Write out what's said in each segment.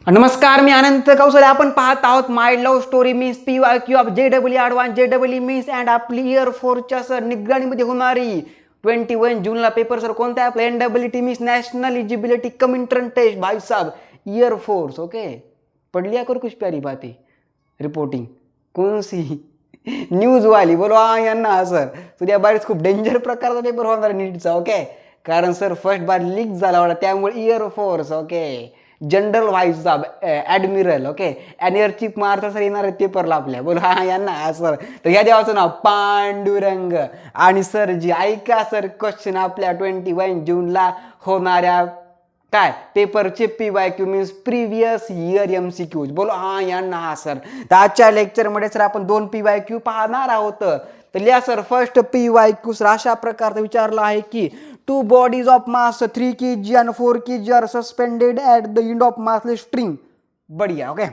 नमस्कार, मी अनंत कौशले. आपण पाहत आहोत my love story means PYQ of JEE advance. JEE means and आपली इयर फोर्सच्या सर निगराणीमध्ये होणारी 21 जूनला पेपर सर कोणता आहे आपला NEET means national eligibility cum entrance test. भाई साहब इयर फोर्स ओके पढ़ लिया करो कुछ प्यारी बातें. रिपोर्टिंग कौन सी न्यूज वाली बोलो. हा यांना सर तुझ्या बारीच खूप डेंजर प्रकारचा पेपर होणार नीटचा. ओके कारण सर फर्स्ट बार लीक झाला होता त्यामुळे air force okay general vice साहेब admiral okay air chief marshal sir येणार आहेत पेपरला आपल्या. बोल हा यांना हा सर. तर या देवाचं नाव पांडुरंग. आणि सर जी ऐका सर क्वेश्चन आपल्या 21 जूनला होणाऱ्या काय पेपरचे PYQ means previous year MCQs. बोलो हा यांना हा सर. तर आजच्या लेक्चरमध्ये सर आपण 2 PYQ पाहणार आहोत. तर लिहा सर फर्स्ट PYQ सर अशा प्रकारचा विचारला आहे की two bodies of mass 3 kg and 4 kg are suspended at the end of massless string. बढ़िया okay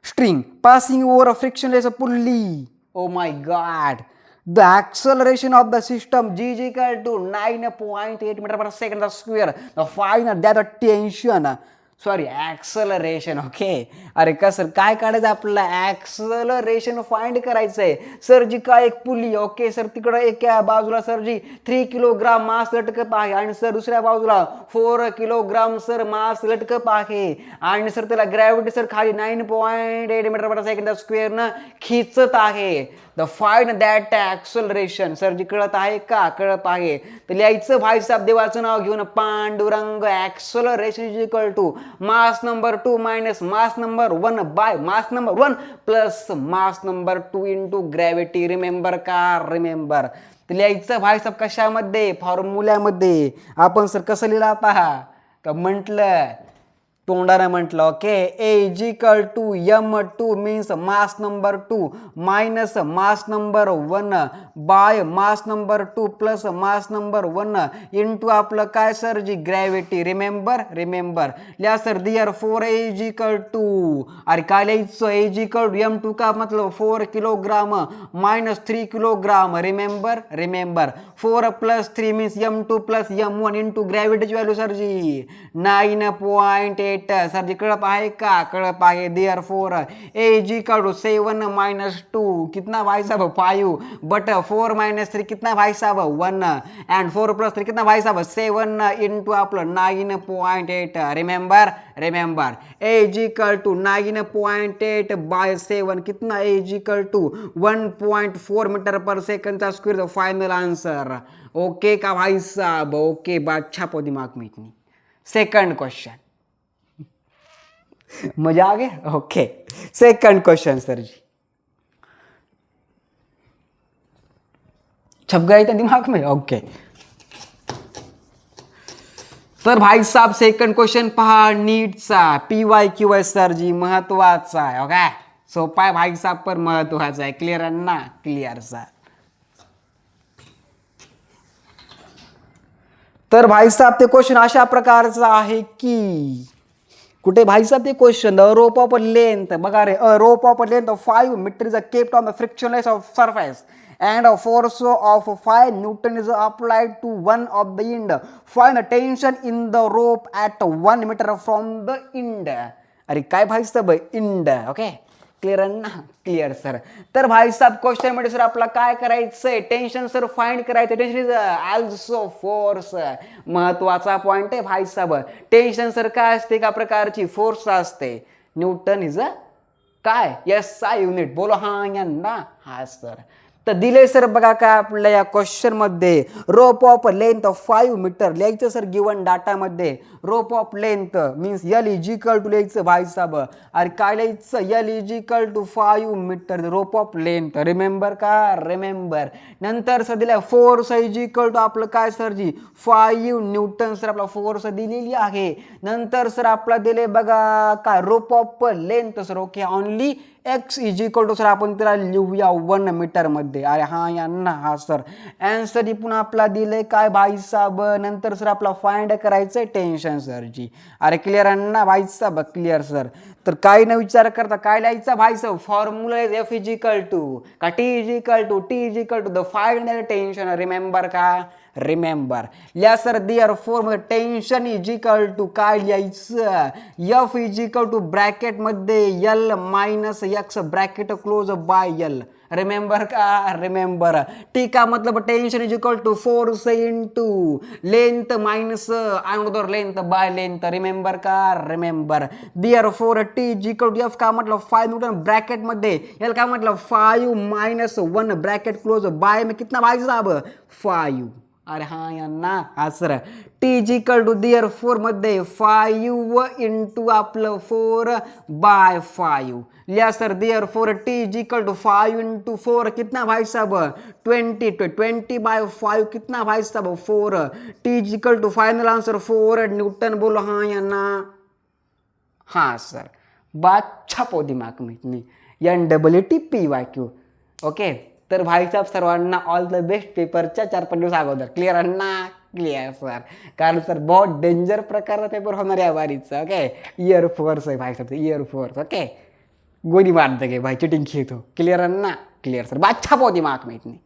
string passing over a frictionless pulley. Oh my god, the acceleration of the system G is equal to 9.8 meter per second square. The final that the tension sorry acceleration okay. अरे का sir काय काढायचं आपल्याला acceleration find करायचं आहे. Sir जी काय एक pulley okay sir तिकडं एका बाजूला सर जी 3 किलोग्राम मास लटकत आहे आणि सर दुसऱ्या बाजूला 4 किलोग्राम सर मास लटकत आहे आणि सर त्याला ग्रॅव्हिटी सर खाली 9.8 मीटर पर सेकंड स्क्वेअरनं खिचत आहे. The find that acceleration sir जी कळत आहे का कळत आहे. तर लिहायचं भाई साहेब देवाचं नाव घेऊन Pandurang. Acceleration is equal to mass number 2 minus mass number 1 by mass number 1 plus mass number 2 into gravity. Remember का रिमेंबर. तर लिहायचं भाई साहेब कशामध्ये फॉर्म्युल्यामध्ये. आपण सर कसं लिहिलं आता तर म्हटलं तोंडाने म्हटलं okay A is equal to M2 means mass number 2 minus mass number 1 by mass number 2 plus mass number 1 into आपलं काय सर जी ग्रॅव्हिटी. Remember remember. लिहा sir their 4 A is equal to अरे काय लिहायचं A is equal to M2 का मतलब 4 kilogram minus 3 kilogram. Remember remember. 4 plus 3 means M2 plus M1 into ग्रॅव्हिटीची value sir जी 9.8 सर जी कळत आहे का कळत आहे. There 4 A is equal to 7 minus 2 कितना भाई साहब 5 बट 4 minus 3 कितना भाई साहब 1 एंड 4 plus 3 कितना भाई साहब 7 इंटू आपलं 9.8. Remember remember. A is equal to 9.8 by 7 कितना A is equal to 1.4 metre पर सेकंड चा स्क्वेअर. फाइनल आंसर ओके का भाई साहब. ओके बात छापो दिमाग में इतनी. सेकंड क्वेश्चन मजा आ गया. ओके सेकंड क्वेश्चन सर जी छप गया था दिमाग में. ओके तर भाई साहब सेकंड क्वेश्चन पहा नीटचा PYQ आहे सर जी महत्वाचा आहे. ओके सोपा आहे भाई साहब पर महत्वाचा आहे. क्लिअर आहे ना क्लिअर सर. तर भाई साहब ते क्वेश्चन अशा प्रकारचा आहे की कुठे भाई साहब ते क्वेश्चन रोप ऑफ लेंथ बघा रे. Rope of length 5 metre is kept on the frictionless of surface and a force of 5 Newton is applied to one of the end. Find the tension in the rope at 1 meter from the end. अरे काय भाई साहब Ind okay clear ना clear sir. तर भाई साहब question मध्ये sir आपला काय करायचंय टेन्शन सर फाइंड करायचं. Tension is also force. महत्वाचा पॉइंट आहे भाई साहब. टेन्शन सर काय असते का प्रकारची फोर्स असते. न्यूटन इज काय SI युनिट. बोलो हा यांना हा सर. तर दिले सर बघा काय आपल्या या क्वेश्चन मध्ये रोप ऑफ लेंथ 5 मीटर लिहायचं सर गिवन डाटा मध्ये. रोप of length means L is equal to लिहायचं भाई साहब. अरे काय लिहायचं L is equal to 5 metre rope of length. Remember का रिमेंबर. नंतर सर दिलं फोर्स इज इक्वल टू आपलं काय सर जी 5 न्यूटन सर आपला फोर्स दिलेली आहे. नंतर सर आपला दिले बघा काय rope of length sir okay only X is equal to sir आपण त्याला लिहूया 1 मीटर मध्ये. अरे हा यांना हा सर. आन्सर पुन्हा आपला दिले काय भाई साहब. नंतर सर आपला फाइंड करायचंय टेन्शन सर जी. अरे क्लिअर आहे ना भाई साहब क्लिअर सर. तर काही न विचार करता काय लिहायचं भाई साहब formula is F is equal to का T is equal to the find tension. Remember का रिमेंबर. लिहा सर दिअर फोर मध्ये टेन्शन इज इक्वल टू काय लिहायचं, एफ इज इक्वल टू ब्रॅकेटमध्ये L minus X bracket close by L. Remember का, remember. ठीक आहे, मतलब tension is equal to force into length minus another length by length. Remember का, remember. Therefore T is equal to F का मतलब 5 Newton bracket मध्ये L का मतलब 5 मायनस 1 ब्रॅकेट क्लोज बाय में कितना भाई साहब 5. अरे हाँ यांना हा sir. T is equal to therefore मध्ये 5 इंटू आपलं 4 बाय 5. लिया sir therefore T is equal to 5 into 4 कितना भाई साहब 20 बाय 5 कितना भाई साहब 4. T is equal to final answer 4 newton. बोलो हाँ या ना. हाँ सर, बात छापो दिमाग में इतनी. NWTPYQ. ओके, तर भाईसाहेब सर्वांना ऑल द बेस्ट पेपरच्या 4-5 दिवस अगोदर. क्लिअर आहे ना, क्लिअर सर. कारण सर बहुत डेंजर प्रकारचा पेपर होणार आहे वारीचा. ओके, इयर फोर्स आहे भाईसाहेब, इयर फोर्स. ओके, गोली मार दे भाई, चिटिंग खेळतो. क्लिअर आहे ना, क्लिअर सर. बात छापो दिमाग में इतनी.